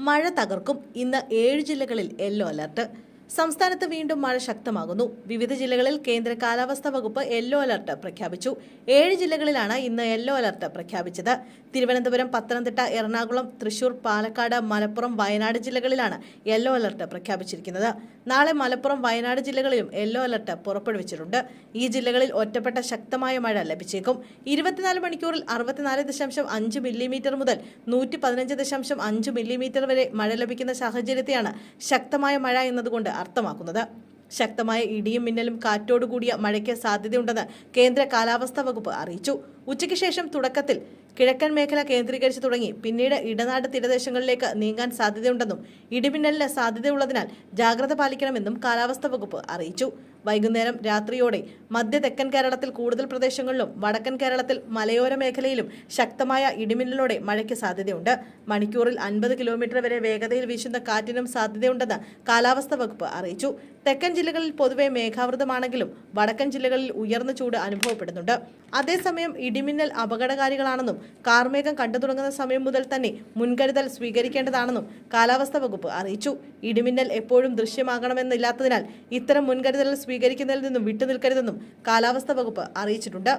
മഴ തകർക്കും. ഇന്ന് 7 ജില്ലകളിൽ യെല്ലോ അലർട്ട്. സംസ്ഥാനത്ത് വീണ്ടും മഴ ശക്തമാകുന്നു. വിവിധ ജില്ലകളിൽ കേന്ദ്ര കാലാവസ്ഥാ വകുപ്പ് യെല്ലോ അലർട്ട് പ്രഖ്യാപിച്ചു. 7 ജില്ലകളിലാണ് ഇന്ന് യെല്ലോ അലർട്ട് പ്രഖ്യാപിച്ചത്. തിരുവനന്തപുരം, പത്തനംതിട്ട, എറണാകുളം, തൃശൂർ, പാലക്കാട്, മലപ്പുറം, വയനാട് ജില്ലകളിലാണ് യെല്ലോ അലർട്ട് പ്രഖ്യാപിച്ചിരിക്കുന്നത്. നാളെ മലപ്പുറം, വയനാട് ജില്ലകളിലും യെല്ലോ അലർട്ട് പുറപ്പെടുവിച്ചിട്ടുണ്ട്. ഈ ജില്ലകളിൽ ഒറ്റപ്പെട്ട ശക്തമായ മഴ ലഭിച്ചേക്കും. 24 മണിക്കൂറിൽ 64.5 മില്ലിമീറ്റർ മുതൽ 115.5 മില്ലിമീറ്റർ വരെ മഴ ലഭിക്കുന്ന സാഹചര്യത്തെയാണ് ശക്തമായ മഴ എന്നതുകൊണ്ട് അർത്ഥമാക്കുന്നത്. ശക്തമായ ഇടിയും മിന്നലും കാറ്റോടുകൂടിയ മഴയ്ക്ക് സാധ്യതയുണ്ടെന്ന് കേന്ദ്ര കാലാവസ്ഥാ വകുപ്പ് അറിയിച്ചു. ഉച്ചയ്ക്ക് ശേഷം തുടക്കത്തിൽ കിഴക്കൻ മേഖല കേന്ദ്രീകരിച്ച് തുടങ്ങി പിന്നീട് ഇടനാട് തീരദേശങ്ങളിലേക്ക് നീങ്ങാൻ സാധ്യതയുണ്ടെന്നും ഇടിമിന്നലിന് സാധ്യതയുള്ളതിനാൽ ജാഗ്രത പാലിക്കണമെന്നും കാലാവസ്ഥാ വകുപ്പ് അറിയിച്ചു. വൈകുന്നേരം രാത്രിയോടെ മധ്യ തെക്കൻ കേരളത്തിൽ കൂടുതൽ പ്രദേശങ്ങളിലും വടക്കൻ കേരളത്തിൽ മലയോര മേഖലയിലും ശക്തമായ ഇടിമിന്നലോടെ മഴയ്ക്ക് സാധ്യതയുണ്ട്. മണിക്കൂറിൽ 50 കിലോമീറ്റർ വരെ വേഗതയിൽ വീശുന്ന കാറ്റിനും സാധ്യതയുണ്ടെന്ന് കാലാവസ്ഥാ വകുപ്പ് അറിയിച്ചു. തെക്കൻ ജില്ലകളിൽ പൊതുവെ മേഘാവൃതമാണെങ്കിലും വടക്കൻ ജില്ലകളിൽ ഉയർന്ന ചൂട് അനുഭവപ്പെടുന്നുണ്ട്. അതേസമയം ഇടിമിന്നൽ അപകടകാരികളാണെന്നും കാർമേഘം കണ്ടു തുടങ്ങുന്ന സമയം മുതൽ തന്നെ മുൻകരുതൽ സ്വീകരിക്കേണ്ടതാണെന്നും കാലാവസ്ഥാ വകുപ്പ് അറിയിച്ചു. ഇടിമിന്നൽ എപ്പോഴും ദൃശ്യമാകണമെന്നില്ലാത്തതിനാൽ ഇത്തരം മുൻകരുതൽ സ്വീകരിക്കുന്നതിൽ നിന്നും വിട്ടുനിൽക്കരുതെന്നും കാലാവസ്ഥാ വകുപ്പ് അറിയിച്ചിട്ടുണ്ട്.